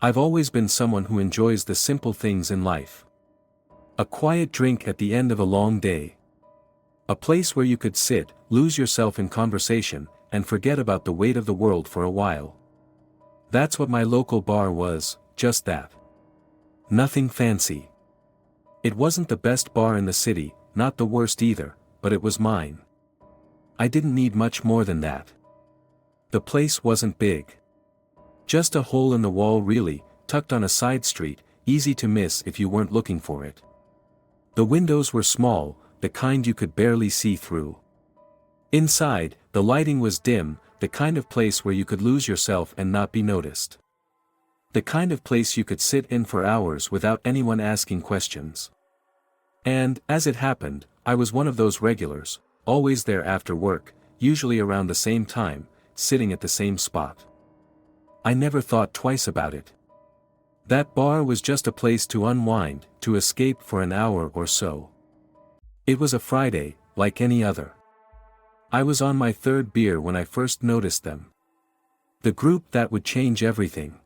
I've always been someone who enjoys the simple things in life. A quiet drink at the end of a long day. A place where you could sit, lose yourself in conversation, and forget about the weight of the world for a while. That's what my local bar was, just that. Nothing fancy. It wasn't the best bar in the city, not the worst either, but it was mine. I didn't need much more than that. The place wasn't big. Just a hole in the wall really, tucked on a side street, easy to miss if you weren't looking for it. The windows were small, the kind you could barely see through. Inside, the lighting was dim, the kind of place where you could lose yourself and not be noticed. The kind of place you could sit in for hours without anyone asking questions. And, as it happened, I was one of those regulars, always there after work, usually around the same time, sitting at the same spot. I never thought twice about it. That bar was just a place to unwind, to escape for an hour or so. It was a Friday, like any other. I was on my third beer when I first noticed them. The group that would change everything.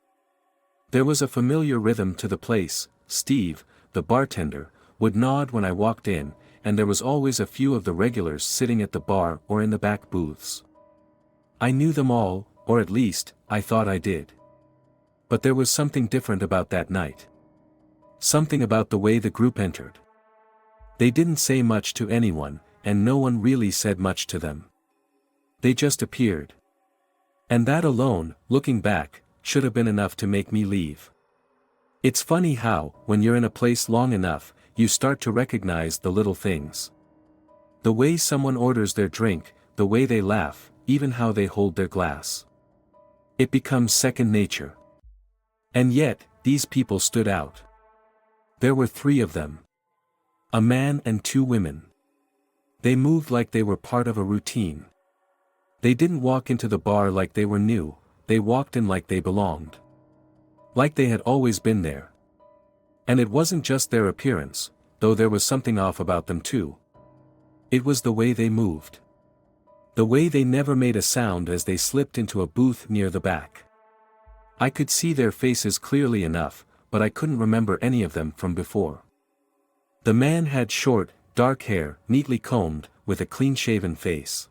There was a familiar rhythm to the place. Steve, the bartender, would nod when I walked in, and there was always a few of the regulars sitting at the bar or in the back booths. I knew them all, or at least, I thought I did. But there was something different about that night. Something about the way the group entered. They didn't say much to anyone, and no one really said much to them. They just appeared. And that alone, looking back, should have been enough to make me leave. It's funny how, when you're in a place long enough, you start to recognize the little things. The way someone orders their drink, the way they laugh, even how they hold their glass. It becomes second nature. And yet, these people stood out. There were 3 of them. A man and 2 women. They moved like they were part of a routine. They didn't walk into the bar like they were new, they walked in like they belonged. Like they had always been there. And it wasn't just their appearance, though there was something off about them too. It was the way they moved. The way they never made a sound as they slipped into a booth near the back. I could see their faces clearly enough, but I couldn't remember any of them from before. The man had short, dark hair, neatly combed, with a clean-shaven face.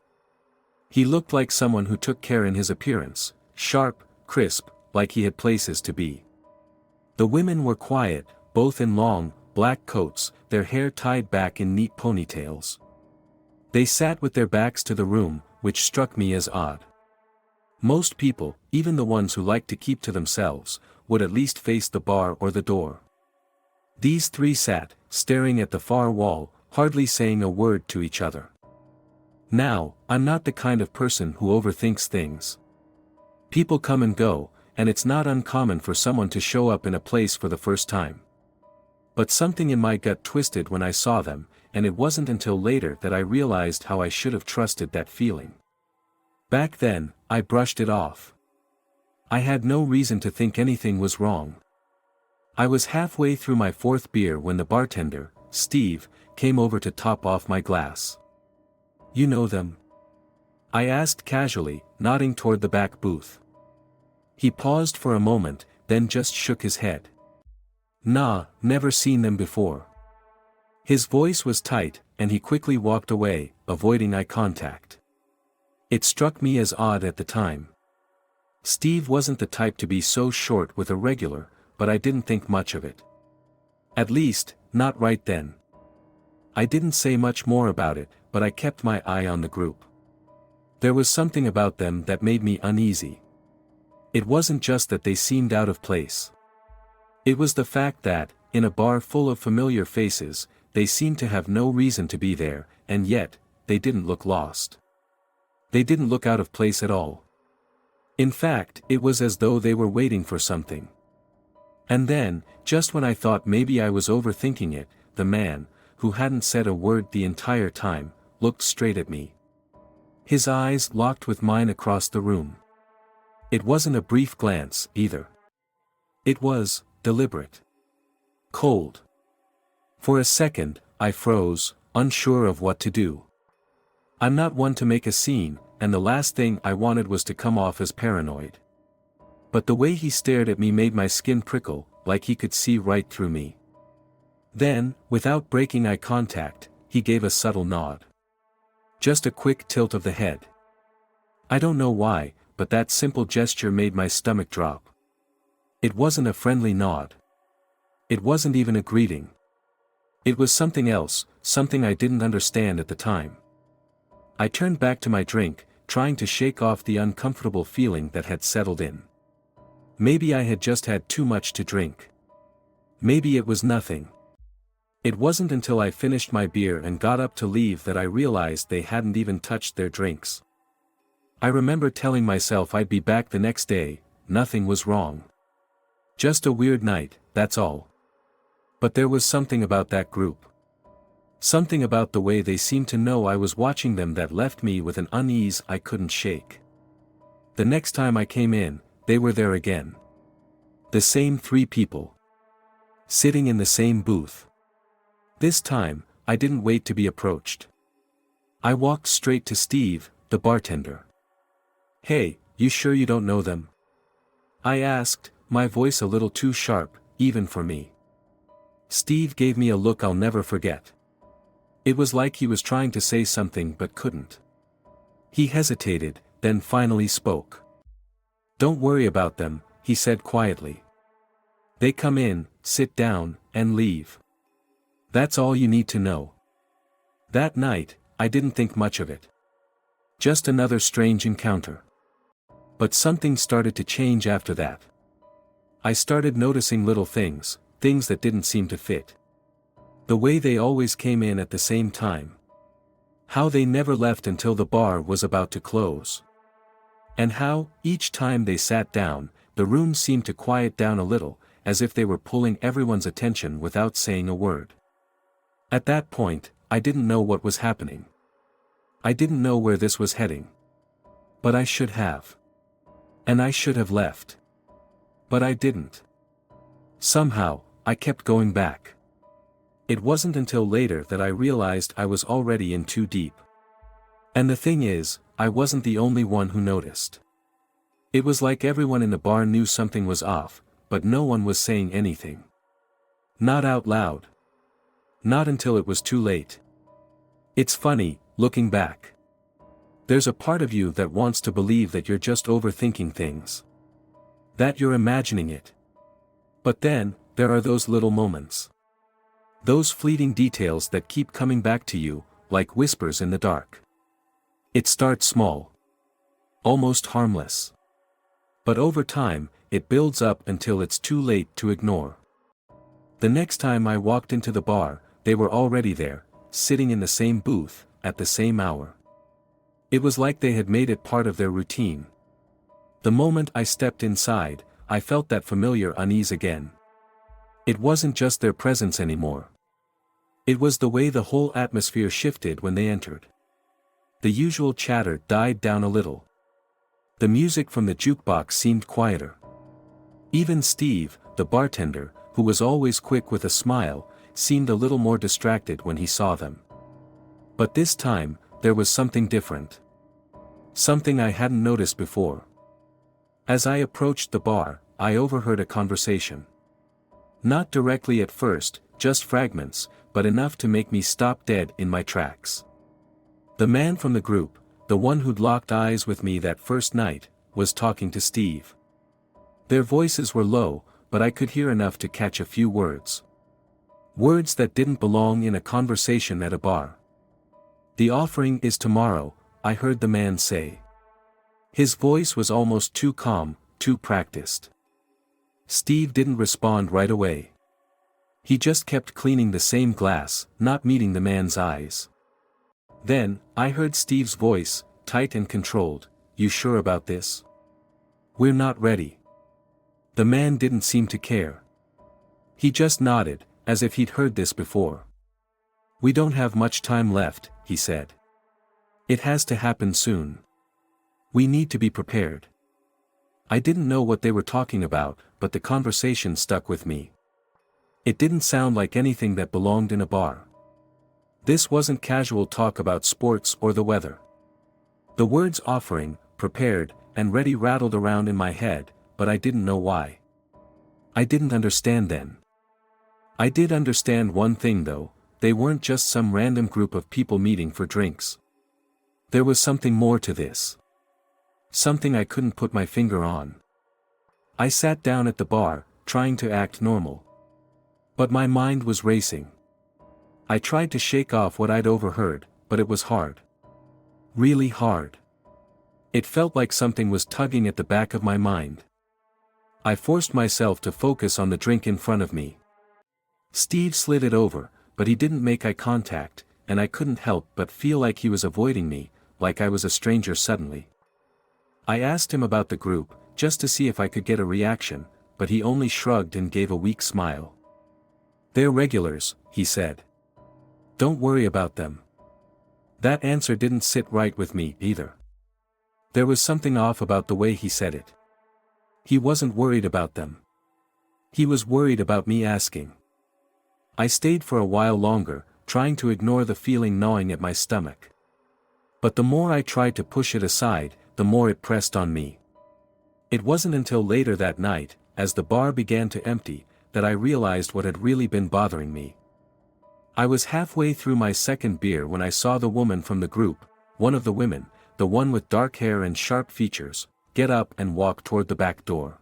He looked like someone who took care in his appearance, sharp, crisp, like he had places to be. The women were quiet, both in long, black coats, their hair tied back in neat ponytails. They sat with their backs to the room, which struck me as odd. Most people, even the ones who liked to keep to themselves, would at least face the bar or the door. These 3 sat, staring at the far wall, hardly saying a word to each other. Now, I'm not the kind of person who overthinks things. People come and go, and it's not uncommon for someone to show up in a place for the first time. But something in my gut twisted when I saw them, and it wasn't until later that I realized how I should have trusted that feeling. Back then, I brushed it off. I had no reason to think anything was wrong. I was halfway through my 4th beer when the bartender, Steve, came over to top off my glass. "You know them?" I asked casually, nodding toward the back booth. He paused for a moment, then just shook his head. "Nah, never seen them before." His voice was tight, and he quickly walked away, avoiding eye contact. It struck me as odd at the time. Steve wasn't the type to be so short with a regular, but I didn't think much of it. At least, not right then. I didn't say much more about it, but I kept my eye on the group. There was something about them that made me uneasy. It wasn't just that they seemed out of place. It was the fact that, in a bar full of familiar faces, they seemed to have no reason to be there, and yet, they didn't look lost. They didn't look out of place at all. In fact, it was as though they were waiting for something. And then, just when I thought maybe I was overthinking it, the man, who hadn't said a word the entire time, looked straight at me. His eyes locked with mine across the room. It wasn't a brief glance, either. It was deliberate. Cold. For a second, I froze, unsure of what to do. I'm not one to make a scene, and the last thing I wanted was to come off as paranoid. But the way he stared at me made my skin prickle, like he could see right through me. Then, without breaking eye contact, he gave a subtle nod. Just a quick tilt of the head. I don't know why, but that simple gesture made my stomach drop. It wasn't a friendly nod. It wasn't even a greeting. It was something else, something I didn't understand at the time. I turned back to my drink, trying to shake off the uncomfortable feeling that had settled in. Maybe I had just had too much to drink. Maybe it was nothing. It wasn't until I finished my beer and got up to leave that I realized they hadn't even touched their drinks. I remember telling myself I'd be back the next day, nothing was wrong. Just a weird night, that's all. But there was something about that group. Something about the way they seemed to know I was watching them that left me with an unease I couldn't shake. The next time I came in, they were there again. The same 3 people. Sitting in the same booth. This time, I didn't wait to be approached. I walked straight to Steve, the bartender. "Hey, you sure you don't know them?" I asked, my voice a little too sharp, even for me. Steve gave me a look I'll never forget. It was like he was trying to say something but couldn't. He hesitated, then finally spoke. "Don't worry about them," he said quietly. "They come in, sit down, and leave. That's all you need to know." That night, I didn't think much of it. Just another strange encounter. But something started to change after that. I started noticing little things, things that didn't seem to fit. The way they always came in at the same time. How they never left until the bar was about to close. And how, each time they sat down, the room seemed to quiet down a little, as if they were pulling everyone's attention without saying a word. At that point, I didn't know what was happening. I didn't know where this was heading. But I should have. And I should have left. But I didn't. Somehow, I kept going back. It wasn't until later that I realized I was already in too deep. And the thing is, I wasn't the only one who noticed. It was like everyone in the bar knew something was off, but no one was saying anything. Not out loud. Not until it was too late. It's funny, looking back. There's a part of you that wants to believe that you're just overthinking things. That you're imagining it. But then, there are those little moments. Those fleeting details that keep coming back to you, like whispers in the dark. It starts small. Almost harmless. But over time, it builds up until it's too late to ignore. The next time I walked into the bar, they were already there, sitting in the same booth, at the same hour. It was like they had made it part of their routine. The moment I stepped inside, I felt that familiar unease again. It wasn't just their presence anymore. It was the way the whole atmosphere shifted when they entered. The usual chatter died down a little. The music from the jukebox seemed quieter. Even Steve, the bartender, who was always quick with a smile, seemed a little more distracted when he saw them. But this time, there was something different. Something I hadn't noticed before. As I approached the bar, I overheard a conversation. Not directly at first, just fragments, but enough to make me stop dead in my tracks. The man from the group, the one who'd locked eyes with me that first night, was talking to Steve. Their voices were low, but I could hear enough to catch a few words. Words that didn't belong in a conversation at a bar. "The offering is tomorrow," I heard the man say. His voice was almost too calm, too practiced. Steve didn't respond right away. He just kept cleaning the same glass, not meeting the man's eyes. Then, I heard Steve's voice, tight and controlled. "You sure about this? We're not ready." The man didn't seem to care. He just nodded, as if he'd heard this before. "We don't have much time left," he said. "It has to happen soon. We need to be prepared." I didn't know what they were talking about, but the conversation stuck with me. It didn't sound like anything that belonged in a bar. This wasn't casual talk about sports or the weather. The words offering, prepared, and ready rattled around in my head, but I didn't know why. I didn't understand then. I did understand one thing though, they weren't just some random group of people meeting for drinks. There was something more to this. Something I couldn't put my finger on. I sat down at the bar, trying to act normal. But my mind was racing. I tried to shake off what I'd overheard, but it was hard. Really hard. It felt like something was tugging at the back of my mind. I forced myself to focus on the drink in front of me. Steve slid it over, but he didn't make eye contact, and I couldn't help but feel like he was avoiding me, like I was a stranger suddenly. I asked him about the group, just to see if I could get a reaction, but he only shrugged and gave a weak smile. "They're regulars," he said. "Don't worry about them." That answer didn't sit right with me either. There was something off about the way he said it. He wasn't worried about them. He was worried about me asking. I stayed for a while longer, trying to ignore the feeling gnawing at my stomach. But the more I tried to push it aside, the more it pressed on me. It wasn't until later that night, as the bar began to empty, that I realized what had really been bothering me. I was halfway through my second beer when I saw the woman from the group, one of the women, the one with dark hair and sharp features, get up and walk toward the back door.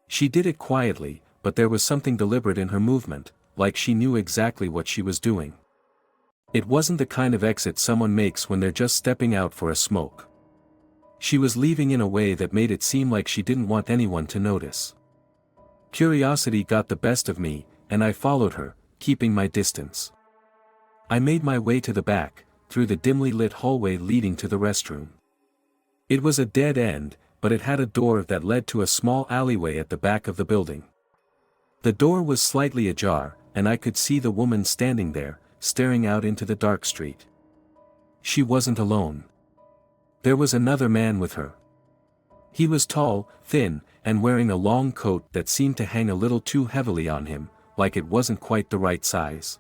She did it quietly, but there was something deliberate in her movement, like she knew exactly what she was doing. It wasn't the kind of exit someone makes when they're just stepping out for a smoke. She was leaving in a way that made it seem like she didn't want anyone to notice. Curiosity got the best of me, and I followed her, keeping my distance. I made my way to the back, through the dimly lit hallway leading to the restroom. It was a dead end, but it had a door that led to a small alleyway at the back of the building. The door was slightly ajar, and I could see the woman standing there, staring out into the dark street. She wasn't alone. There was another man with her. He was tall, thin, and wearing a long coat that seemed to hang a little too heavily on him, like it wasn't quite the right size.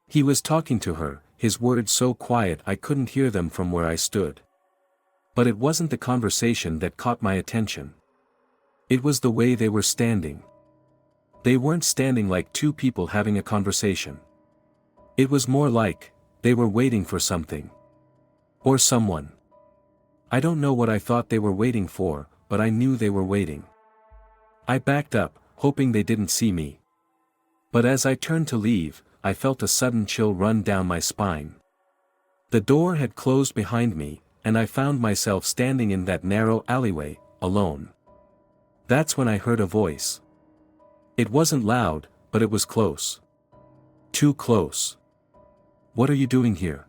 He was talking to her, his words so quiet I couldn't hear them from where I stood. But it wasn't the conversation that caught my attention. It was the way they were standing. They weren't standing like two people having a conversation. It was more like, they were waiting for something. Or someone. I don't know what I thought they were waiting for, but I knew they were waiting. I backed up, hoping they didn't see me. But as I turned to leave, I felt a sudden chill run down my spine. The door had closed behind me, and I found myself standing in that narrow alleyway, alone. That's when I heard a voice. It wasn't loud, but it was close. Too close. "What are you doing here?"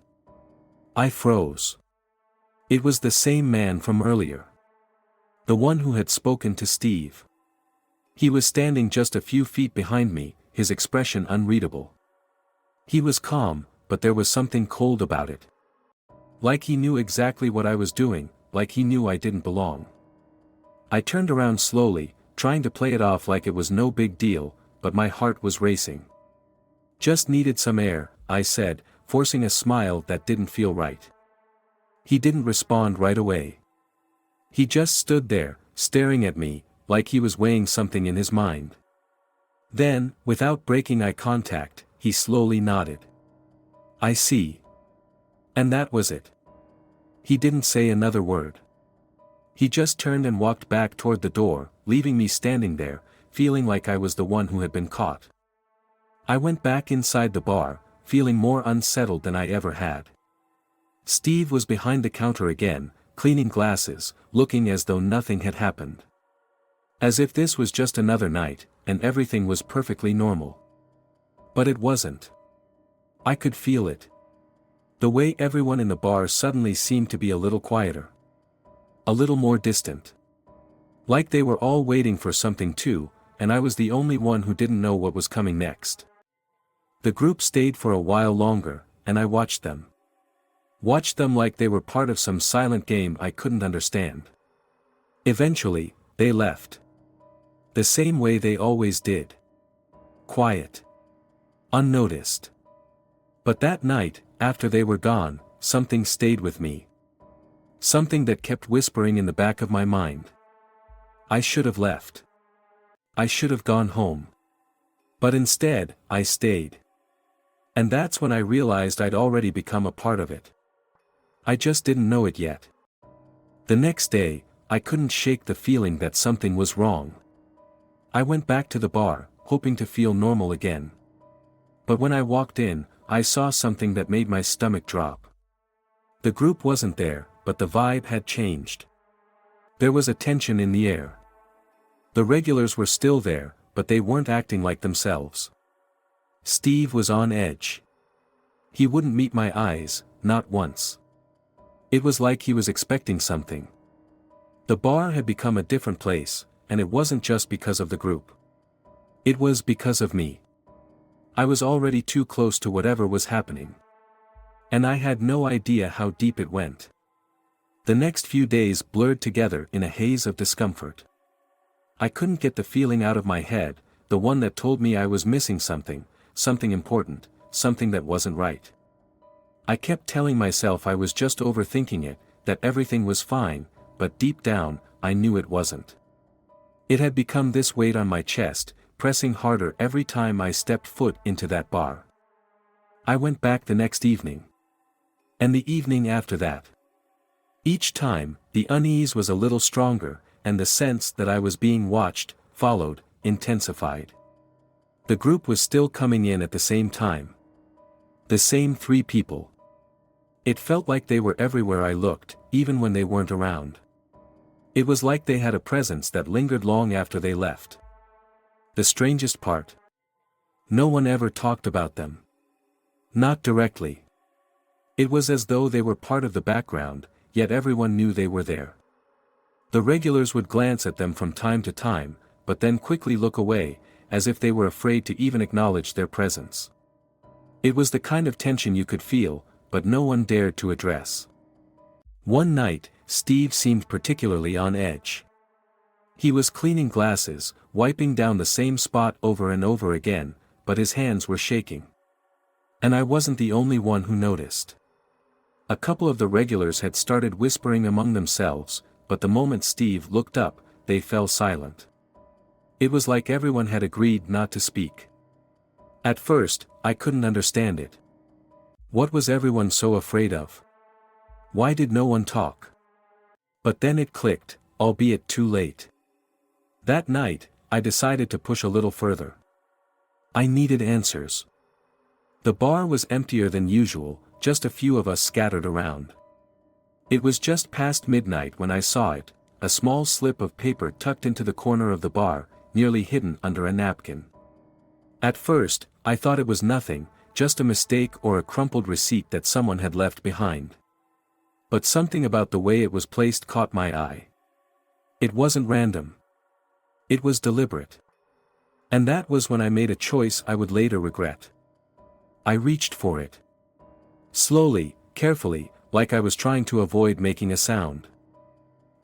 I froze. It was the same man from earlier. The one who had spoken to Steve. He was standing just a few feet behind me, his expression unreadable. He was calm, but there was something cold about it. Like he knew exactly what I was doing, like he knew I didn't belong. I turned around slowly, trying to play it off like it was no big deal, but my heart was racing. "Just needed some air," I said, forcing a smile that didn't feel right. He didn't respond right away. He just stood there, staring at me, like he was weighing something in his mind. Then, without breaking eye contact, he slowly nodded. "I see." And that was it. He didn't say another word. He just turned and walked back toward the door, leaving me standing there, feeling like I was the one who had been caught. I went back inside the bar, feeling more unsettled than I ever had. Steve was behind the counter again, cleaning glasses, looking as though nothing had happened. As if this was just another night, and everything was perfectly normal. But it wasn't. I could feel it. The way everyone in the bar suddenly seemed to be a little quieter. A little more distant. Like they were all waiting for something too, and I was the only one who didn't know what was coming next. The group stayed for a while longer, and I watched them. Watched them like they were part of some silent game I couldn't understand. Eventually, they left. The same way they always did. Quiet. Unnoticed. But that night, after they were gone, something stayed with me. Something that kept whispering in the back of my mind. I should have left. I should have gone home. But instead, I stayed. And that's when I realized I'd already become a part of it. I just didn't know it yet. The next day, I couldn't shake the feeling that something was wrong. I went back to the bar, hoping to feel normal again. But when I walked in, I saw something that made my stomach drop. The group wasn't there, but the vibe had changed. There was a tension in the air. The regulars were still there, but they weren't acting like themselves. Steve was on edge. He wouldn't meet my eyes, not once. It was like he was expecting something. The bar had become a different place, and it wasn't just because of the group. It was because of me. I was already too close to whatever was happening. And I had no idea how deep it went. The next few days blurred together in a haze of discomfort. I couldn't get the feeling out of my head, the one that told me I was missing something, something important, something that wasn't right. I kept telling myself I was just overthinking it, that everything was fine, but deep down, I knew it wasn't. It had become this weight on my chest, pressing harder every time I stepped foot into that bar. I went back the next evening. And the evening after that. Each time, the unease was a little stronger, and the sense that I was being watched, followed, intensified. The group was still coming in at the same time. The same 3 people. It felt like they were everywhere I looked, even when they weren't around. It was like they had a presence that lingered long after they left. The strangest part? No one ever talked about them. Not directly. It was as though they were part of the background, yet everyone knew they were there. The regulars would glance at them from time to time, but then quickly look away, as if they were afraid to even acknowledge their presence. It was the kind of tension you could feel, but no one dared to address. One night, Steve seemed particularly on edge. He was cleaning glasses, wiping down the same spot over and over again, but his hands were shaking. And I wasn't the only one who noticed. A couple of the regulars had started whispering among themselves, but the moment Steve looked up, they fell silent. It was like everyone had agreed not to speak. At first, I couldn't understand it. What was everyone so afraid of? Why did no one talk? But then it clicked, albeit too late. That night, I decided to push a little further. I needed answers. The bar was emptier than usual, just a few of us scattered around. It was just past midnight when I saw it, a small slip of paper tucked into the corner of the bar, nearly hidden under a napkin. At first, I thought it was nothing, just a mistake or a crumpled receipt that someone had left behind. But something about the way it was placed caught my eye. It wasn't random. It was deliberate. And that was when I made a choice I would later regret. I reached for it. Slowly, carefully, like I was trying to avoid making a sound.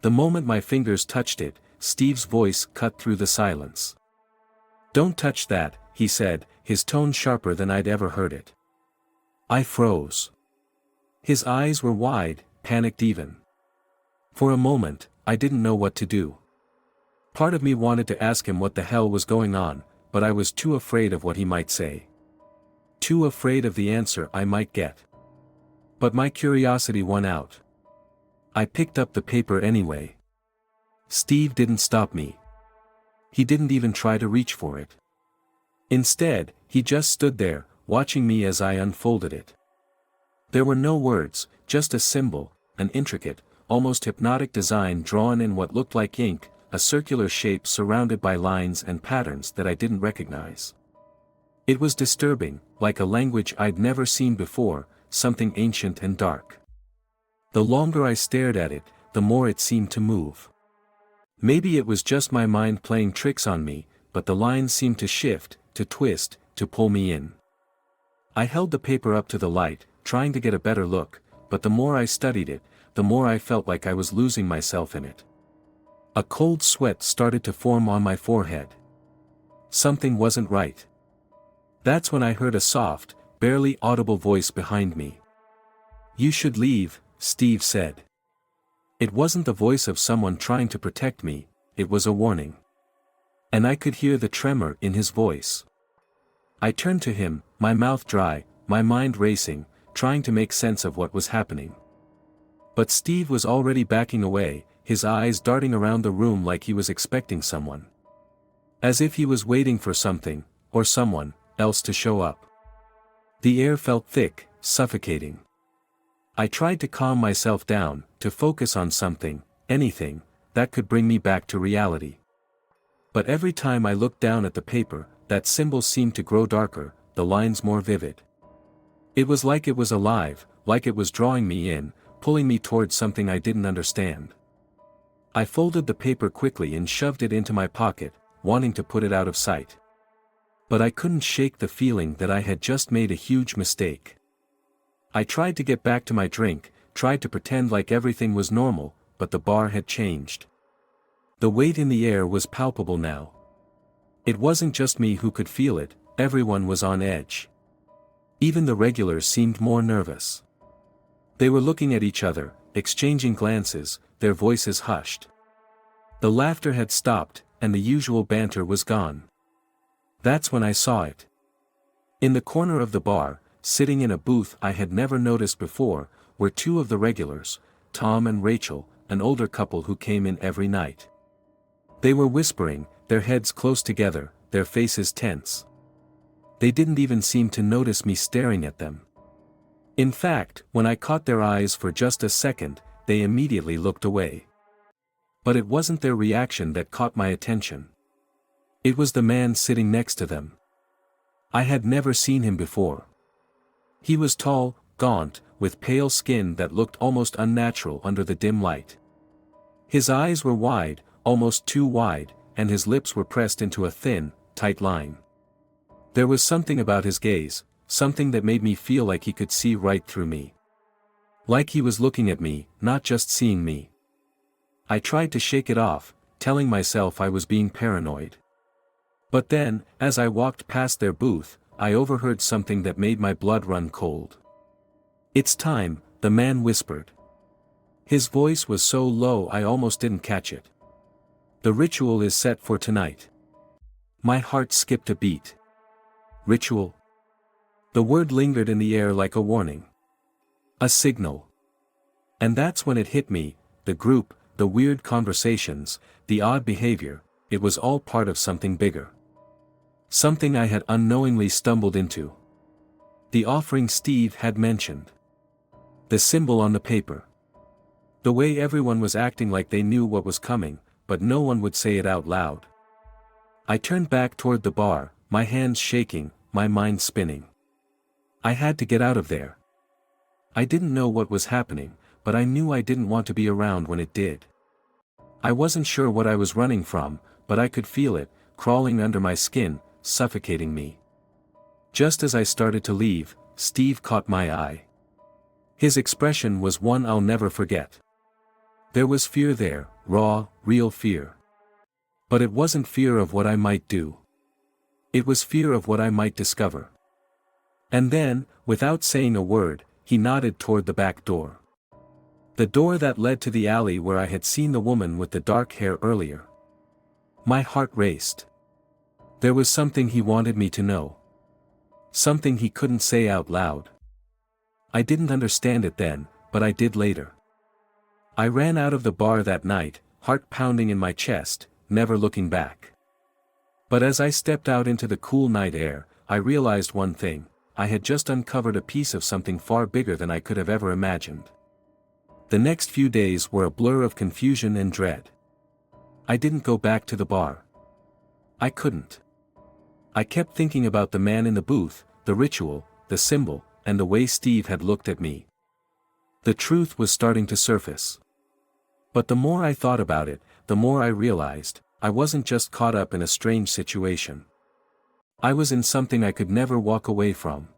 The moment my fingers touched it, Steve's voice cut through the silence. "Don't touch that," he said, his tone sharper than I'd ever heard it. I froze. His eyes were wide, panicked even. For a moment, I didn't know what to do. Part of me wanted to ask him what the hell was going on, but I was too afraid of what he might say. Too afraid of the answer I might get. But my curiosity won out. I picked up the paper anyway. Steve didn't stop me. He didn't even try to reach for it. Instead, he just stood there, watching me as I unfolded it. There were no words, just a symbol, an intricate, almost hypnotic design drawn in what looked like ink, a circular shape surrounded by lines and patterns that I didn't recognize. It was disturbing, like a language I'd never seen before, something ancient and dark. The longer I stared at it, the more it seemed to move. Maybe it was just my mind playing tricks on me, but the lines seemed to shift, to twist, to pull me in. I held the paper up to the light, trying to get a better look, but the more I studied it, the more I felt like I was losing myself in it. A cold sweat started to form on my forehead. Something wasn't right. That's when I heard a soft, barely audible voice behind me. "You should leave," Steve said. It wasn't the voice of someone trying to protect me, it was a warning. And I could hear the tremor in his voice. I turned to him, my mouth dry, my mind racing, trying to make sense of what was happening. But Steve was already backing away, his eyes darting around the room like he was expecting someone. As if he was waiting for something, or someone, else to show up. The air felt thick, suffocating. I tried to calm myself down, to focus on something, anything, that could bring me back to reality. But every time I looked down at the paper, that symbol seemed to grow darker, the lines more vivid. It was alive, like it was drawing me in, pulling me towards something I didn't understand. I folded the paper quickly and shoved it into my pocket, wanting to put it out of sight. But I couldn't shake the feeling that I had just made a huge mistake. I tried to get back to my drink, tried to pretend like everything was normal, but the bar had changed. The weight in the air was palpable now. It wasn't just me who could feel it, everyone was on edge. Even the regulars seemed more nervous. They were looking at each other, exchanging glances, their voices hushed. The laughter had stopped, and the usual banter was gone. That's when I saw it. In the corner of the bar, sitting in a booth I had never noticed before, were two of the regulars, Tom and Rachel, an older couple who came in every night. They were whispering, their heads close together, their faces tense. They didn't even seem to notice me staring at them. In fact, when I caught their eyes for just a second, they immediately looked away. But it wasn't their reaction that caught my attention. It was the man sitting next to them. I had never seen him before. He was tall, gaunt, with pale skin that looked almost unnatural under the dim light. His eyes were wide, almost too wide, and his lips were pressed into a thin, tight line. There was something about his gaze, something that made me feel like he could see right through me. Like he was looking at me, not just seeing me. I tried to shake it off, telling myself I was being paranoid. But then, as I walked past their booth, I overheard something that made my blood run cold. "It's time," the man whispered. His voice was so low I almost didn't catch it. "The ritual is set for tonight." My heart skipped a beat. Ritual? The word lingered in the air like a warning. A signal. And that's when it hit me, the group, the weird conversations, the odd behavior, it was all part of something bigger. Something I had unknowingly stumbled into. The offering Steve had mentioned. The symbol on the paper. The way everyone was acting like they knew what was coming, but no one would say it out loud. I turned back toward the bar, my hands shaking, my mind spinning. I had to get out of there. I didn't know what was happening, but I knew I didn't want to be around when it did. I wasn't sure what I was running from, but I could feel it, crawling under my skin, suffocating me. Just as I started to leave, Steve caught my eye. His expression was one I'll never forget. There was fear there, raw, real fear. But it wasn't fear of what I might do. It was fear of what I might discover. And then, without saying a word, he nodded toward the back door. The door that led to the alley where I had seen the woman with the dark hair earlier. My heart raced. There was something he wanted me to know. Something he couldn't say out loud. I didn't understand it then, but I did later. I ran out of the bar that night, heart pounding in my chest, never looking back. But as I stepped out into the cool night air, I realized one thing: I had just uncovered a piece of something far bigger than I could have ever imagined. The next few days were a blur of confusion and dread. I didn't go back to the bar. I couldn't. I kept thinking about the man in the booth, the ritual, the symbol, and the way Steve had looked at me. The truth was starting to surface. But the more I thought about it, the more I realized, I wasn't just caught up in a strange situation. I was in something I could never walk away from.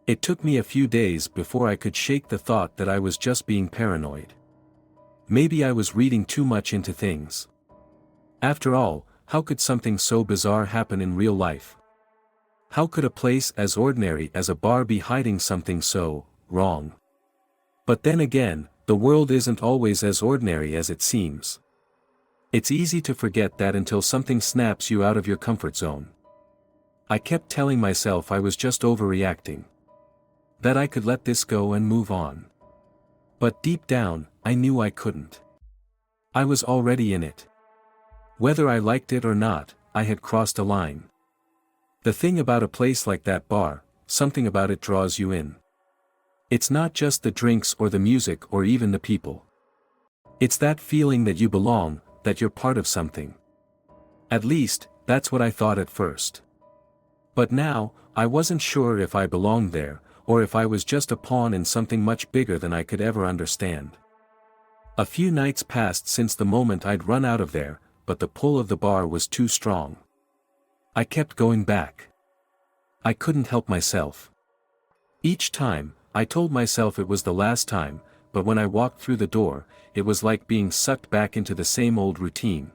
It took me a few days before I could shake the thought that I was just being paranoid. Maybe I was reading too much into things. After all, how could something so bizarre happen in real life? How could a place as ordinary as a bar be hiding something so wrong? But then again, the world isn't always as ordinary as it seems. It's easy to forget that until something snaps you out of your comfort zone. I kept telling myself I was just overreacting. That I could let this go and move on. But deep down, I knew I couldn't. I was already in it. Whether I liked it or not, I had crossed a line. The thing about a place like that bar, something about it draws you in. It's not just the drinks or the music or even the people. It's that feeling that you belong, that you're part of something. At least, that's what I thought at first. But now, I wasn't sure if I belonged there, or if I was just a pawn in something much bigger than I could ever understand. A few nights passed since the moment I'd run out of there, but the pull of the bar was too strong. I kept going back. I couldn't help myself. Each time, I told myself it was the last time, but when I walked through the door, it was like being sucked back into the same old routine.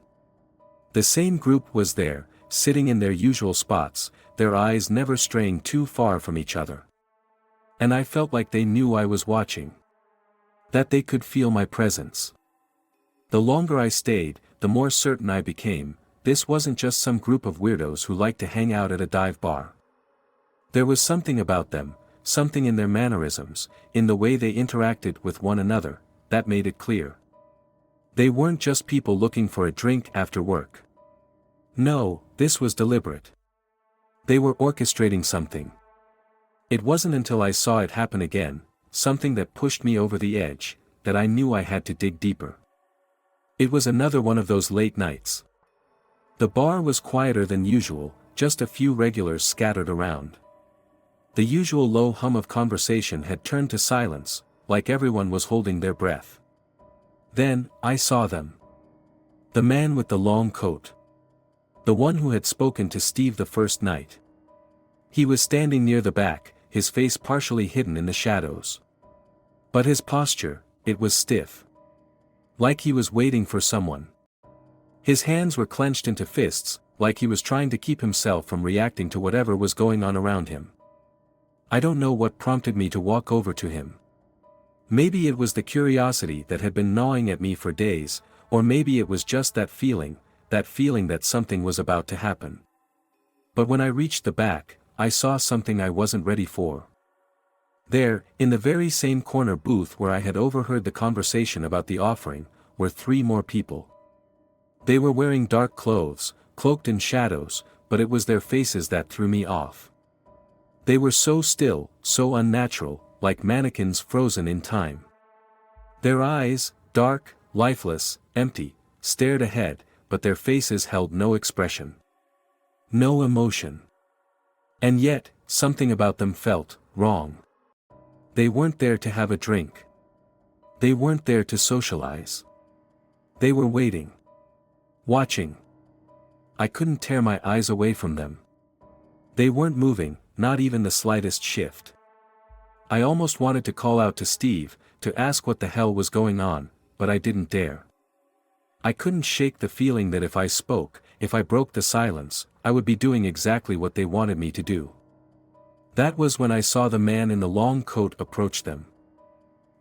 The same group was there, sitting in their usual spots, their eyes never straying too far from each other. And I felt like they knew I was watching. That they could feel my presence. The longer I stayed, the more certain I became, this wasn't just some group of weirdos who liked to hang out at a dive bar. There was something about them, something in their mannerisms, in the way they interacted with one another, that made it clear. They weren't just people looking for a drink after work. No, this was deliberate. They were orchestrating something. It wasn't until I saw it happen again, something that pushed me over the edge, that I knew I had to dig deeper. It was another one of those late nights. The bar was quieter than usual, just a few regulars scattered around. The usual low hum of conversation had turned to silence, like everyone was holding their breath. Then, I saw them. The man with the long coat. The one who had spoken to Steve the first night. He was standing near the back, his face partially hidden in the shadows. But his posture, it was stiff. Like he was waiting for someone. His hands were clenched into fists, like he was trying to keep himself from reacting to whatever was going on around him. I don't know what prompted me to walk over to him. Maybe it was the curiosity that had been gnawing at me for days, or maybe it was just that feeling that something was about to happen. But when I reached the back, I saw something I wasn't ready for. There, in the very same corner booth where I had overheard the conversation about the offering, were 3 more people. They were wearing dark clothes, cloaked in shadows, but it was their faces that threw me off. They were so still, so unnatural, like mannequins frozen in time. Their eyes, dark, lifeless, empty, stared ahead, but their faces held no expression. No emotion. And yet, something about them felt wrong. They weren't there to have a drink. They weren't there to socialize. They were waiting. Watching. I couldn't tear my eyes away from them. They weren't moving, not even the slightest shift. I almost wanted to call out to Steve, to ask what the hell was going on, but I didn't dare. I couldn't shake the feeling that if I spoke, if I broke the silence, I would be doing exactly what they wanted me to do. That was when I saw the man in the long coat approach them.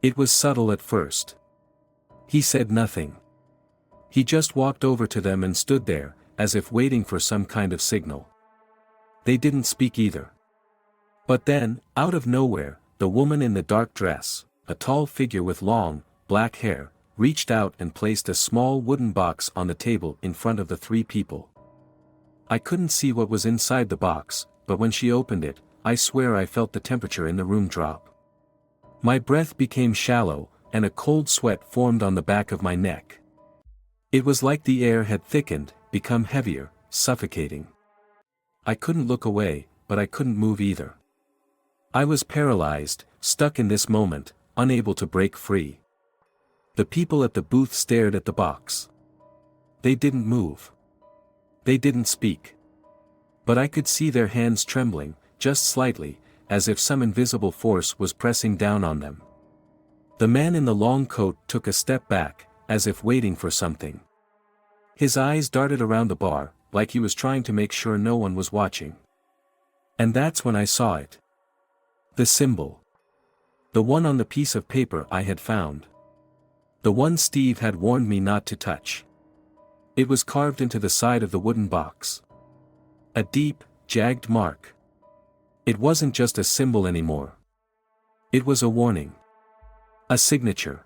It was subtle at first. He said nothing. He just walked over to them and stood there, as if waiting for some kind of signal. They didn't speak either. But then, out of nowhere, the woman in the dark dress, a tall figure with long, black hair, reached out and placed a small wooden box on the table in front of the 3 people. I couldn't see what was inside the box, but when she opened it, I swear I felt the temperature in the room drop. My breath became shallow, and a cold sweat formed on the back of my neck. It was like the air had thickened, become heavier, suffocating. I couldn't look away, but I couldn't move either. I was paralyzed, stuck in this moment, unable to break free. The people at the booth stared at the box. They didn't move. They didn't speak. But I could see their hands trembling, just slightly, as if some invisible force was pressing down on them. The man in the long coat took a step back, as if waiting for something. His eyes darted around the bar, like he was trying to make sure no one was watching. And that's when I saw it. The symbol. The one on the piece of paper I had found. The one Steve had warned me not to touch. It was carved into the side of the wooden box. A deep, jagged mark. It wasn't just a symbol anymore. It was a warning. A signature.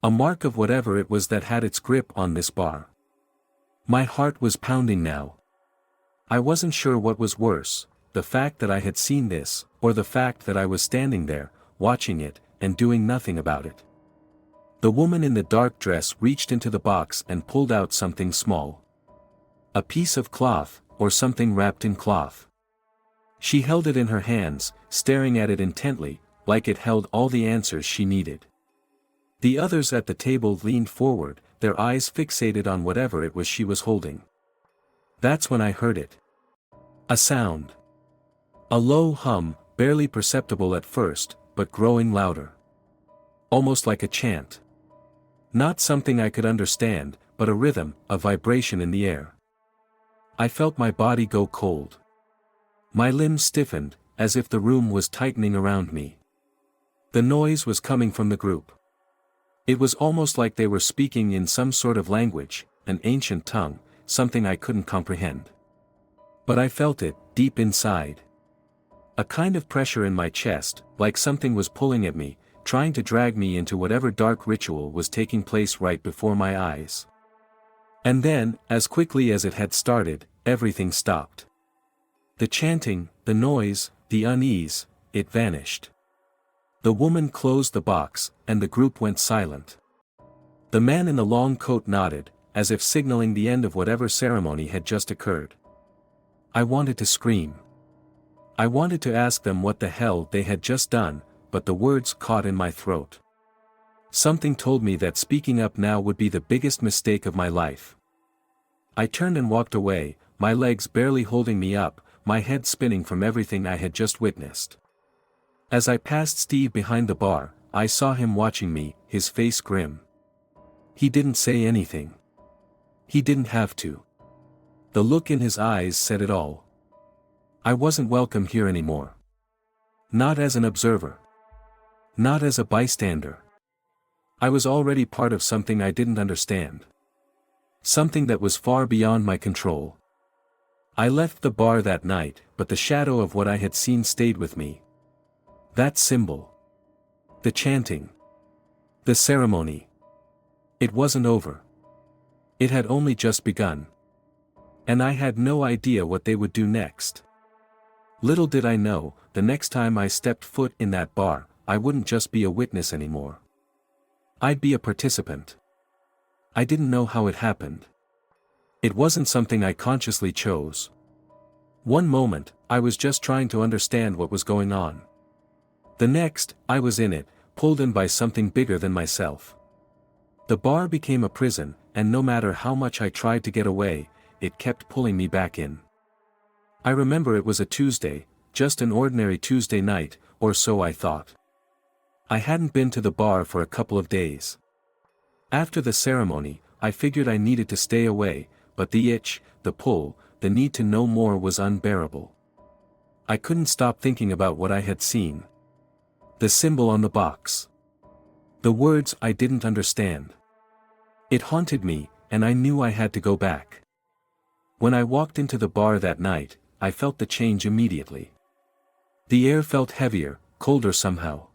A mark of whatever it was that had its grip on this bar. My heart was pounding now. I wasn't sure what was worse, the fact that I had seen this, or the fact that I was standing there, watching it, and doing nothing about it. The woman in the dark dress reached into the box and pulled out something small. A piece of cloth, or something wrapped in cloth. She held it in her hands, staring at it intently, like it held all the answers she needed. The others at the table leaned forward, their eyes fixated on whatever it was she was holding. That's when I heard it. A sound. A low hum, barely perceptible at first, but growing louder. Almost like a chant. Not something I could understand, but a rhythm, a vibration in the air. I felt my body go cold. My limbs stiffened, as if the room was tightening around me. The noise was coming from the group. It was almost like they were speaking in some sort of language, an ancient tongue, something I couldn't comprehend. But I felt it, deep inside. A kind of pressure in my chest, like something was pulling at me, trying to drag me into whatever dark ritual was taking place right before my eyes. And then, as quickly as it had started, everything stopped. The chanting, the noise, the unease, it vanished. The woman closed the box, and the group went silent. The man in the long coat nodded, as if signaling the end of whatever ceremony had just occurred. I wanted to scream. I wanted to ask them what the hell they had just done, but the words caught in my throat. Something told me that speaking up now would be the biggest mistake of my life. I turned and walked away, my legs barely holding me up, my head spinning from everything I had just witnessed. As I passed Steve behind the bar, I saw him watching me, his face grim. He didn't say anything. He didn't have to. The look in his eyes said it all. I wasn't welcome here anymore. Not as an observer. Not as a bystander. I was already part of something I didn't understand. Something that was far beyond my control. I left the bar that night, but the shadow of what I had seen stayed with me. That symbol. The chanting. The ceremony. It wasn't over. It had only just begun. And I had no idea what they would do next. Little did I know, the next time I stepped foot in that bar, I wouldn't just be a witness anymore. I'd be a participant. I didn't know how it happened. It wasn't something I consciously chose. One moment, I was just trying to understand what was going on. The next, I was in it, pulled in by something bigger than myself. The bar became a prison, and no matter how much I tried to get away, it kept pulling me back in. I remember it was a Tuesday, just an ordinary Tuesday night, or so I thought. I hadn't been to the bar for a couple of days. After the ceremony, I figured I needed to stay away, but the itch, the pull, the need to know more was unbearable. I couldn't stop thinking about what I had seen. The symbol on the box. The words I didn't understand. It haunted me, and I knew I had to go back. When I walked into the bar that night, I felt the change immediately. The air felt heavier, colder somehow.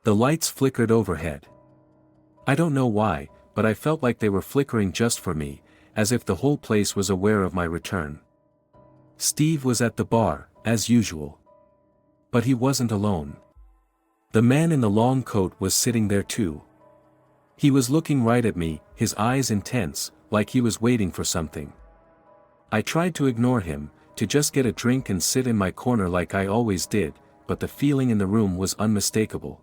The lights flickered overhead. I don't know why, but I felt like they were flickering just for me, as if the whole place was aware of my return. Steve was at the bar, as usual. But he wasn't alone. The man in the long coat was sitting there too. He was looking right at me, his eyes intense, like he was waiting for something. I tried to ignore him, to just get a drink and sit in my corner like I always did, but the feeling in the room was unmistakable.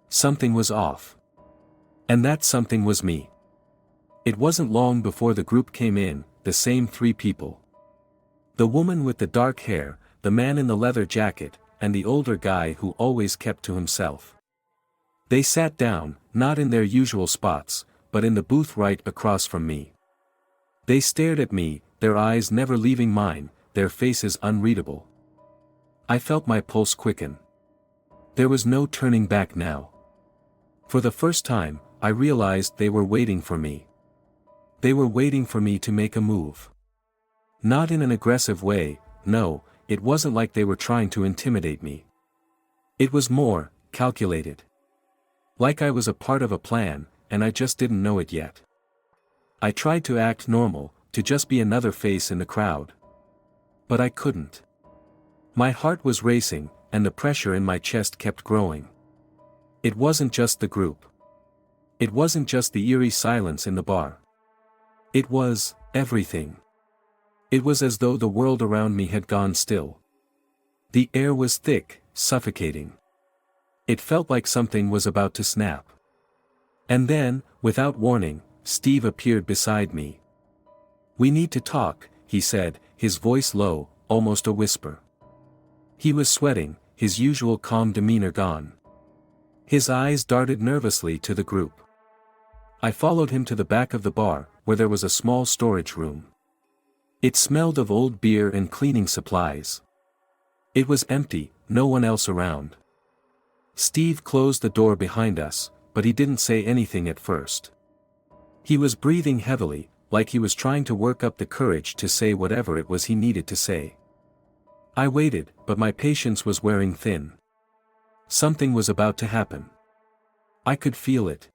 Something was off. And that something was me. It wasn't long before the group came in, the same 3 people. The woman with the dark hair, the man in the leather jacket, and the older guy who always kept to himself. They sat down, not in their usual spots, but in the booth right across from me. They stared at me, their eyes never leaving mine, their faces unreadable. I felt my pulse quicken. There was no turning back now. For the first time, I realized they were waiting for me. They were waiting for me to make a move. Not in an aggressive way, no, it wasn't like they were trying to intimidate me. It was more calculated. Like I was a part of a plan, and I just didn't know it yet. I tried to act normal, to just be another face in the crowd. But I couldn't. My heart was racing, and the pressure in my chest kept growing. It wasn't just the group. It wasn't just the eerie silence in the bar. It was everything. It was as though the world around me had gone still. The air was thick, suffocating. It felt like something was about to snap. And then, without warning, Steve appeared beside me. "We need to talk," he said, his voice low, almost a whisper. He was sweating, his usual calm demeanor gone. His eyes darted nervously to the group. I followed him to the back of the bar, where there was a small storage room. It smelled of old beer and cleaning supplies. It was empty, no one else around. Steve closed the door behind us, but he didn't say anything at first. He was breathing heavily, like he was trying to work up the courage to say whatever it was he needed to say. I waited, but my patience was wearing thin. Something was about to happen. I could feel it.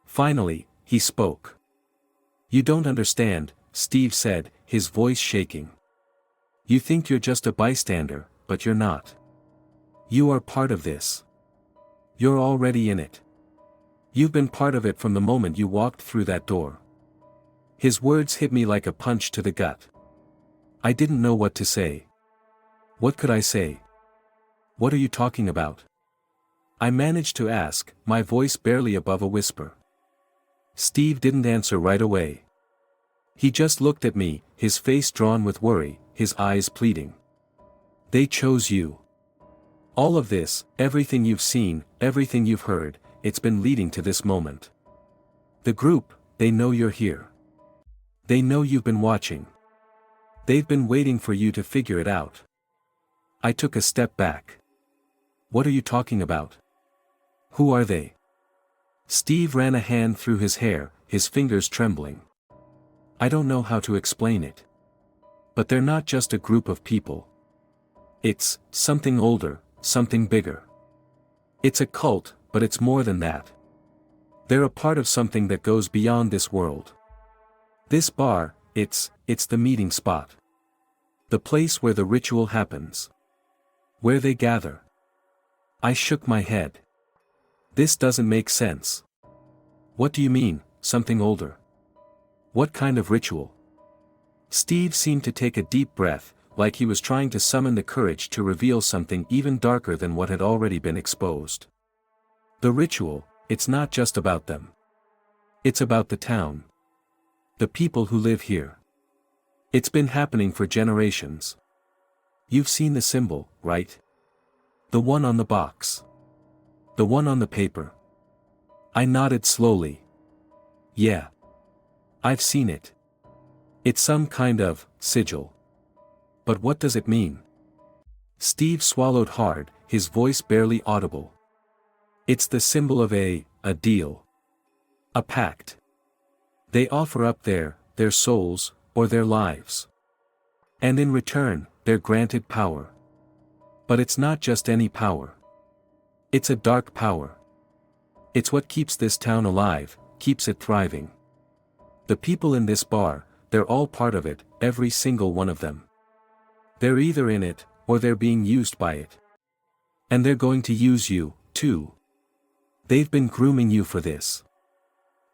Finally, he spoke. "You don't understand," Steve said, his voice shaking. "You think you're just a bystander, but you're not. You are part of this. You're already in it. You've been part of it from the moment you walked through that door." His words hit me like a punch to the gut. I didn't know what to say. What could I say? "What are you talking about?" I managed to ask, my voice barely above a whisper. Steve didn't answer right away. He just looked at me, his face drawn with worry, his eyes pleading. "They chose you. All of this, everything you've seen, everything you've heard, it's been leading to this moment. The group, they know you're here. They know you've been watching. They've been waiting for you to figure it out." I took a step back. "What are you talking about? Who are they?" Steve ran a hand through his hair, his fingers trembling. "I don't know how to explain it. But they're not just a group of people. It's something older, something bigger. It's a cult, but it's more than that. They're a part of something that goes beyond this world. This bar, it's the meeting spot. The place where the ritual happens. Where they gather." I shook my head. "This doesn't make sense." "What do you mean, something older? What kind of ritual?" Steve seemed to take a deep breath, like he was trying to summon the courage to reveal something even darker than what had already been exposed. "The ritual, it's not just about them. It's about the town. The people who live here. It's been happening for generations. You've seen the symbol, right? The one on the box. The one on the paper." I nodded slowly. "Yeah. I've seen it. It's some kind of sigil. But what does it mean?" Steve swallowed hard, his voice barely audible. "It's the symbol of a deal. A pact. They offer up their souls, or their lives. And in return, they're granted power. But it's not just any power. It's a dark power. It's what keeps this town alive, keeps it thriving. The people in this bar, they're all part of it, every single one of them. They're either in it, or they're being used by it. And they're going to use you, too. They've been grooming you for this.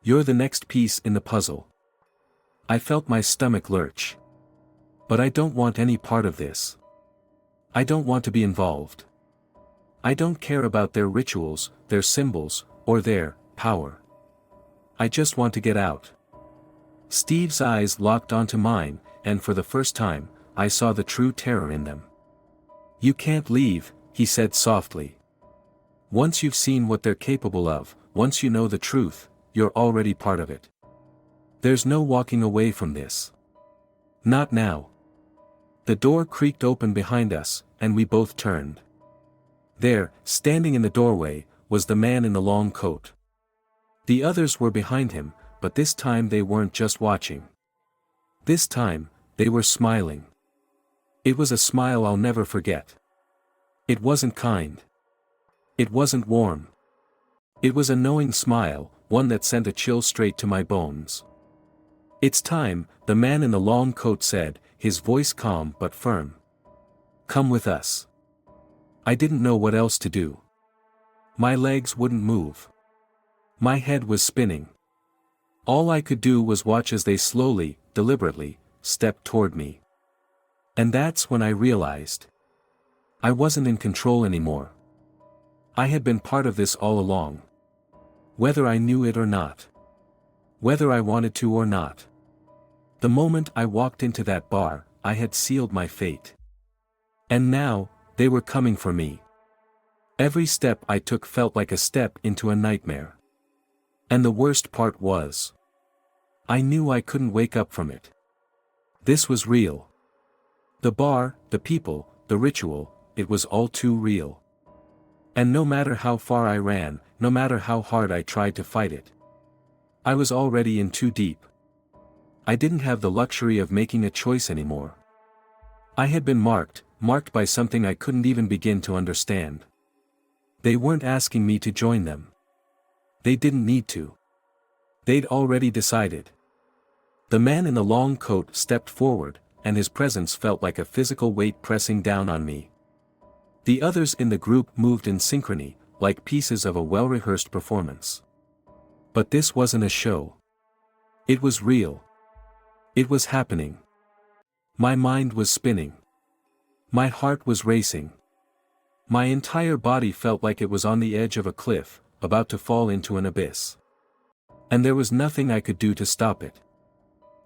You're the next piece in the puzzle." I felt my stomach lurch. "But I don't want any part of this. I don't want to be involved. I don't care about their rituals, their symbols, or their power. I just want to get out." Steve's eyes locked onto mine, and for the first time, I saw the true terror in them. "You can't leave," he said softly. "Once you've seen what they're capable of, once you know the truth, you're already part of it. There's no walking away from this. Not now." The door creaked open behind us, and we both turned. There, standing in the doorway, was the man in the long coat. The others were behind him, but this time they weren't just watching. This time, they were smiling. It was a smile I'll never forget. It wasn't kind. It wasn't warm. It was a knowing smile, one that sent a chill straight to my bones. "It's time," the man in the long coat said, his voice calm but firm. "Come with us." I didn't know what else to do. My legs wouldn't move. My head was spinning. All I could do was watch as they slowly, deliberately, stepped toward me. And that's when I realized I wasn't in control anymore. I had been part of this all along. Whether I knew it or not. Whether I wanted to or not. The moment I walked into that bar, I had sealed my fate. And now, they were coming for me. Every step I took felt like a step into a nightmare. And the worst part was, I knew I couldn't wake up from it. This was real. The bar, the people, the ritual, it was all too real. And no matter how far I ran, no matter how hard I tried to fight it, I was already in too deep. I didn't have the luxury of making a choice anymore. I had been marked by something I couldn't even begin to understand. They weren't asking me to join them. They didn't need to. They'd already decided. The man in the long coat stepped forward, and his presence felt like a physical weight pressing down on me. The others in the group moved in synchrony, like pieces of a well-rehearsed performance. But this wasn't a show. It was real. It was happening. My mind was spinning. My heart was racing. My entire body felt like it was on the edge of a cliff, about to fall into an abyss. And there was nothing I could do to stop it.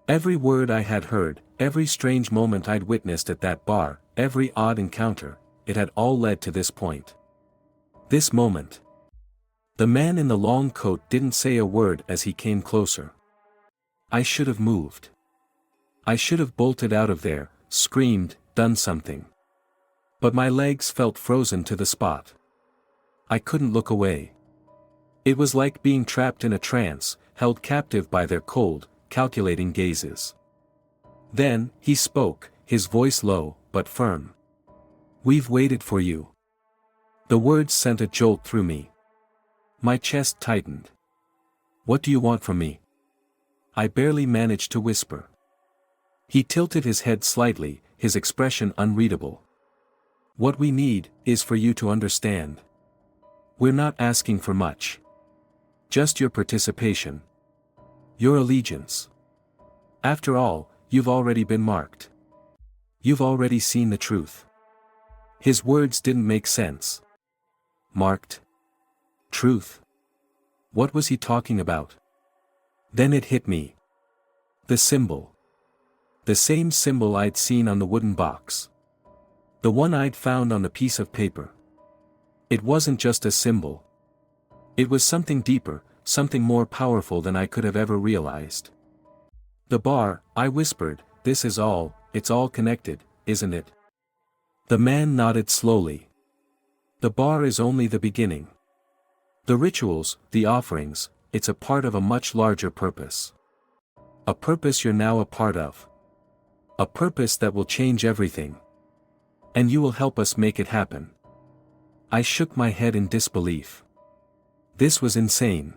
Every word I had heard, every strange moment I'd witnessed at that bar, every odd encounter, it had all led to this point. This moment. The man in the long coat didn't say a word as he came closer. I should have moved. I should have bolted out of there, screamed, done something. But my legs felt frozen to the spot. I couldn't look away. It was like being trapped in a trance, held captive by their cold, calculating gazes. Then, he spoke, his voice low, but firm. "We've waited for you." The words sent a jolt through me. My chest tightened. "What do you want from me?" I barely managed to whisper. He tilted his head slightly, his expression unreadable. "What we need, is for you to understand. We're not asking for much. Just your participation. Your allegiance. After all, you've already been marked. You've already seen the truth." His words didn't make sense. Marked? Truth? What was he talking about? Then it hit me. The symbol. The same symbol I'd seen on the wooden box. The one I'd found on the piece of paper. It wasn't just a symbol. It was something deeper, something more powerful than I could have ever realized. "The bar," I whispered, it's all connected, isn't it?" The man nodded slowly. "The bar is only the beginning. The rituals, the offerings, it's a part of a much larger purpose. A purpose you're now a part of. A purpose that will change everything. And you will help us make it happen." I shook my head in disbelief. This was insane.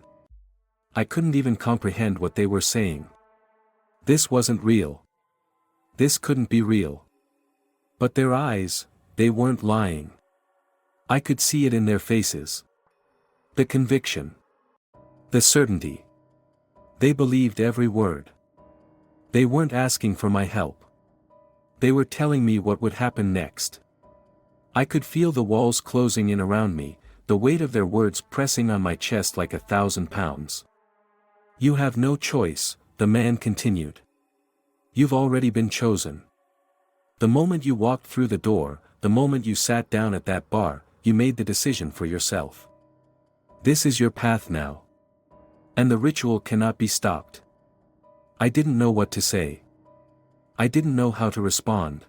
I couldn't even comprehend what they were saying. This wasn't real. This couldn't be real. But their eyes, they weren't lying. I could see it in their faces. The conviction. The certainty. They believed every word. They weren't asking for my help. They were telling me what would happen next. I could feel the walls closing in around me, the weight of their words pressing on my chest like 1,000 pounds. "You have no choice," the man continued. "You've already been chosen. The moment you walked through the door, the moment you sat down at that bar, you made the decision for yourself. This is your path now. And the ritual cannot be stopped." I didn't know what to say. I didn't know how to respond.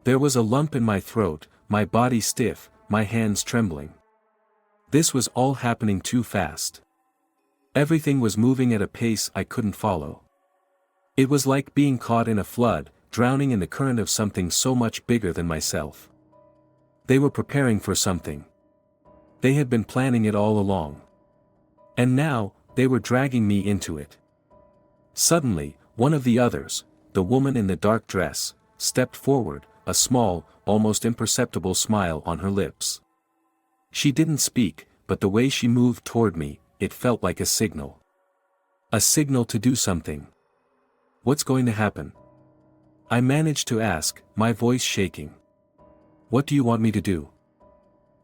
There was a lump in my throat, my body stiff, my hands trembling. This was all happening too fast. Everything was moving at a pace I couldn't follow. It was like being caught in a flood, drowning in the current of something so much bigger than myself. They were preparing for something. They had been planning it all along. And now, they were dragging me into it. Suddenly, one of the others, the woman in the dark dress, stepped forward, a small, almost imperceptible smile on her lips. She didn't speak, but the way she moved toward me, it felt like a signal. A signal to do something. What's going to happen? I managed to ask, my voice shaking. What do you want me to do?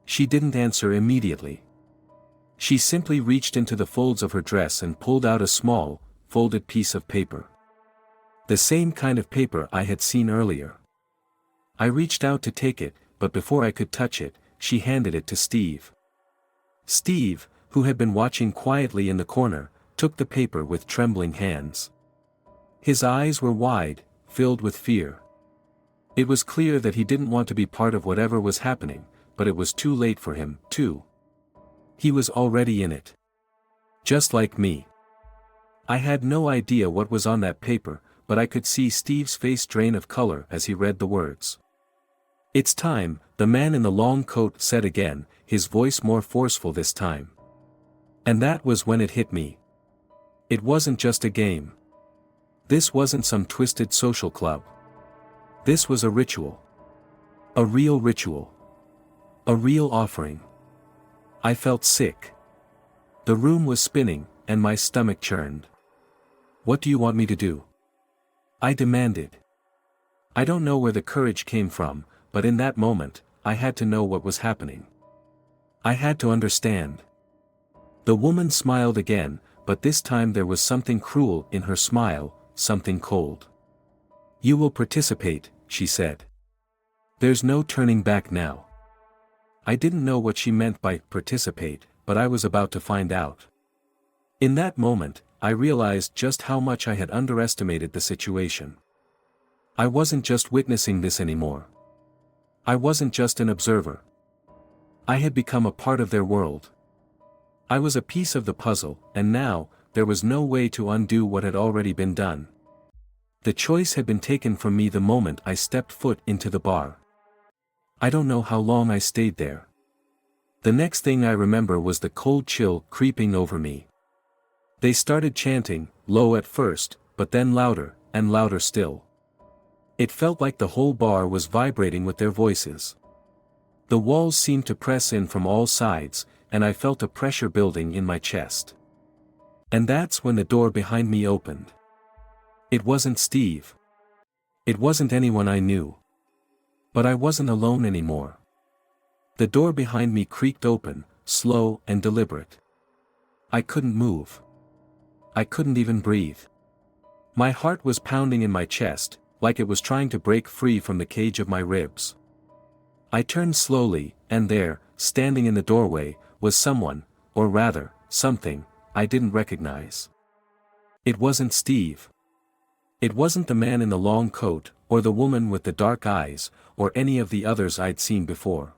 She didn't answer immediately. She simply reached into the folds of her dress and pulled out a small, folded piece of paper. The same kind of paper I had seen earlier. I reached out to take it, but before I could touch it, she handed it to Steve. Steve, who had been watching quietly in the corner, took the paper with trembling hands. His eyes were wide, filled with fear. It was clear that he didn't want to be part of whatever was happening, but it was too late for him, too. He was already in it. Just like me. I had no idea what was on that paper, but I could see Steve's face drain of color as he read the words. "It's time," the man in the long coat said again, his voice more forceful this time. And that was when it hit me. It wasn't just a game. This wasn't some twisted social club. This was a ritual. A real ritual. A real offering. I felt sick. The room was spinning, and my stomach churned. "What do you want me to do?" I demanded. I don't know where the courage came from, but in that moment, I had to know what was happening. I had to understand. The woman smiled again, but this time there was something cruel in her smile, something cold. "You will participate," she said. "There's no turning back now." I didn't know what she meant by participate, but I was about to find out. In that moment, I realized just how much I had underestimated the situation. I wasn't just witnessing this anymore. I wasn't just an observer. I had become a part of their world. I was a piece of the puzzle, and now, there was no way to undo what had already been done. The choice had been taken from me the moment I stepped foot into the bar. I don't know how long I stayed there. The next thing I remember was the cold chill creeping over me. They started chanting, low at first, but then louder, and louder still. It felt like the whole bar was vibrating with their voices. The walls seemed to press in from all sides, and I felt a pressure building in my chest. And that's when the door behind me opened. It wasn't Steve. It wasn't anyone I knew. But I wasn't alone anymore. The door behind me creaked open, slow and deliberate. I couldn't move. I couldn't even breathe. My heart was pounding in my chest, like it was trying to break free from the cage of my ribs. I turned slowly, and there, standing in the doorway, was someone, or rather, something, I didn't recognize. It wasn't Steve. It wasn't the man in the long coat, or the woman with the dark eyes, or any of the others I'd seen before.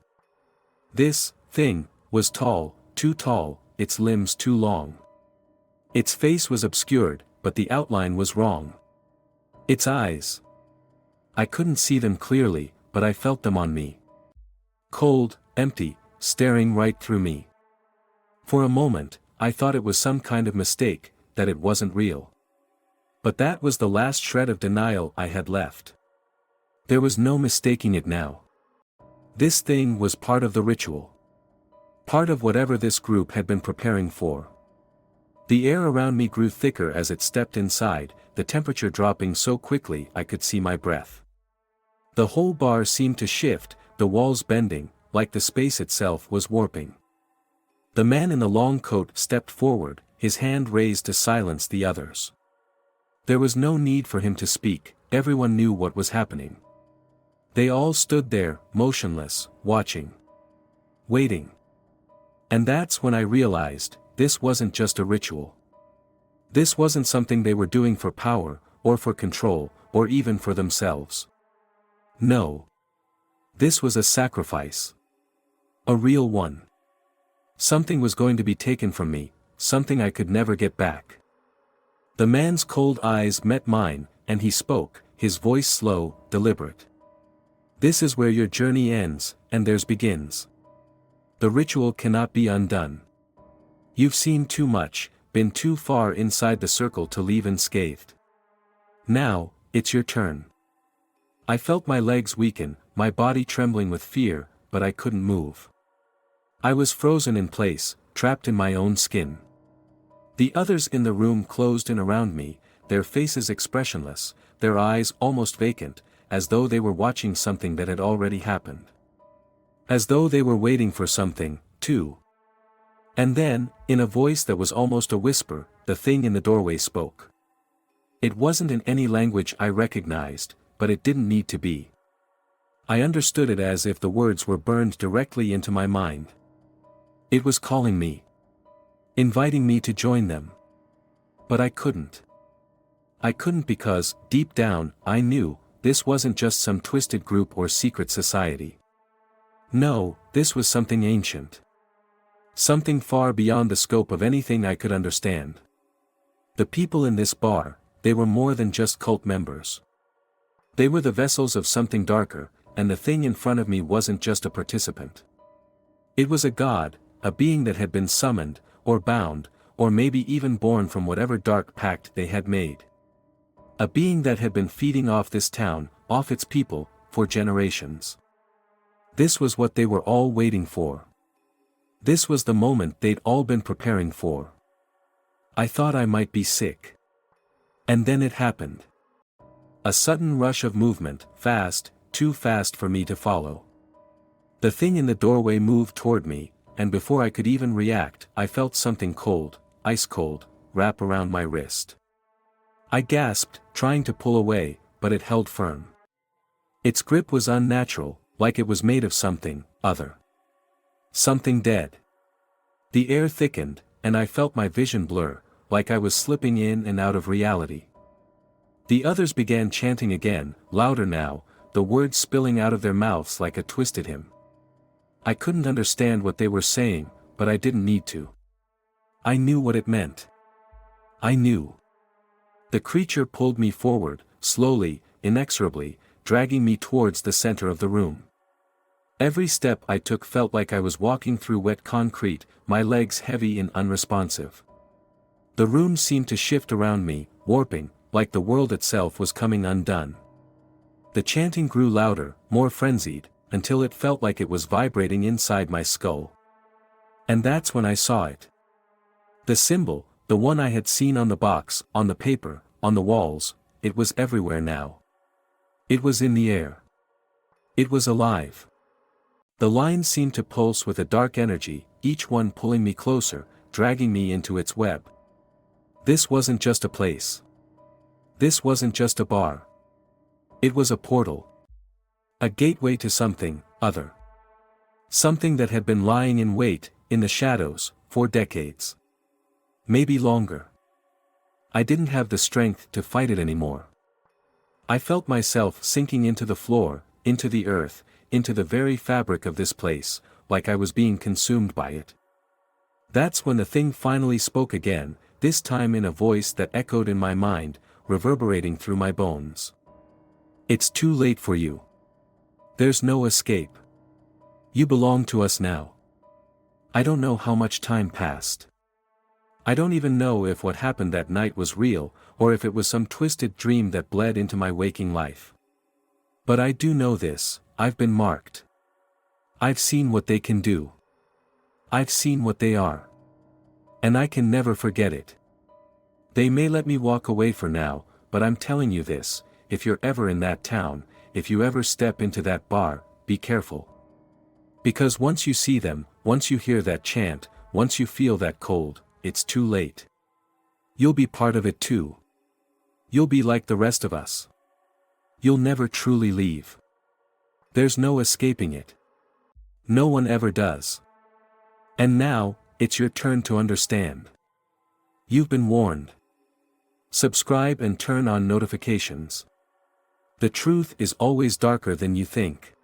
This thing was tall, too tall, its limbs too long. Its face was obscured, but the outline was wrong. Its eyes. I couldn't see them clearly, but I felt them on me. Cold, empty, staring right through me. For a moment, I thought it was some kind of mistake, that it wasn't real. But that was the last shred of denial I had left. There was no mistaking it now. This thing was part of the ritual. Part of whatever this group had been preparing for. The air around me grew thicker as it stepped inside, the temperature dropping so quickly I could see my breath. The whole bar seemed to shift, the walls bending, like the space itself was warping. The man in the long coat stepped forward, his hand raised to silence the others. There was no need for him to speak, everyone knew what was happening. They all stood there, motionless, watching. Waiting. And that's when I realized, this wasn't just a ritual. This wasn't something they were doing for power, or for control, or even for themselves. No. This was a sacrifice. A real one. Something was going to be taken from me, something I could never get back. The man's cold eyes met mine, and he spoke, his voice slow, deliberate. This is where your journey ends, and theirs begins. The ritual cannot be undone. You've seen too much, been too far inside the circle to leave unscathed. Now, it's your turn. I felt my legs weaken, my body trembling with fear, but I couldn't move. I was frozen in place, trapped in my own skin. The others in the room closed in around me, their faces expressionless, their eyes almost vacant, as though they were watching something that had already happened. As though they were waiting for something, too. And then, in a voice that was almost a whisper, the thing in the doorway spoke. It wasn't in any language I recognized, but it didn't need to be. I understood it as if the words were burned directly into my mind. It was calling me. Inviting me to join them. But I couldn't. I couldn't because, deep down, I knew, this wasn't just some twisted group or secret society. No, this was something ancient. Something far beyond the scope of anything I could understand. The people in this bar, they were more than just cult members. They were the vessels of something darker, and the thing in front of me wasn't just a participant. It was a god, a being that had been summoned, or bound, or maybe even born from whatever dark pact they had made. A being that had been feeding off this town, off its people, for generations. This was what they were all waiting for. This was the moment they'd all been preparing for. I thought I might be sick. And then it happened. A sudden rush of movement, fast, too fast for me to follow. The thing in the doorway moved toward me, and before I could even react, I felt something cold, ice cold, wrap around my wrist. I gasped, trying to pull away, but it held firm. Its grip was unnatural, like it was made of something other. Something dead. The air thickened, and I felt my vision blur, like I was slipping in and out of reality. The others began chanting again, louder now, the words spilling out of their mouths like a twisted hymn. I couldn't understand what they were saying, but I didn't need to. I knew what it meant. I knew. The creature pulled me forward, slowly, inexorably, dragging me towards the center of the room. Every step I took felt like I was walking through wet concrete, my legs heavy and unresponsive. The room seemed to shift around me, warping, like the world itself was coming undone. The chanting grew louder, more frenzied, until it felt like it was vibrating inside my skull. And that's when I saw it. The symbol, the one I had seen on the box, on the paper, on the walls, it was everywhere now. It was in the air. It was alive. The lines seemed to pulse with a dark energy, each one pulling me closer, dragging me into its web. This wasn't just a place. This wasn't just a bar. It was a portal. A gateway to something other. Something that had been lying in wait, in the shadows, for decades. Maybe longer. I didn't have the strength to fight it anymore. I felt myself sinking into the floor, into the earth, into the very fabric of this place, like I was being consumed by it. That's when the thing finally spoke again, this time in a voice that echoed in my mind, reverberating through my bones. It's too late for you. There's no escape. You belong to us now. I don't know how much time passed. I don't even know if what happened that night was real, or if it was some twisted dream that bled into my waking life. But I do know this, I've been marked. I've seen what they can do. I've seen what they are. And I can never forget it. They may let me walk away for now, but I'm telling you this, if you're ever in that town, if you ever step into that bar, be careful. Because once you see them, once you hear that chant, once you feel that cold, it's too late. You'll be part of it too. You'll be like the rest of us. You'll never truly leave. There's no escaping it. No one ever does. And now, it's your turn to understand. You've been warned. Subscribe and turn on notifications. The truth is always darker than you think.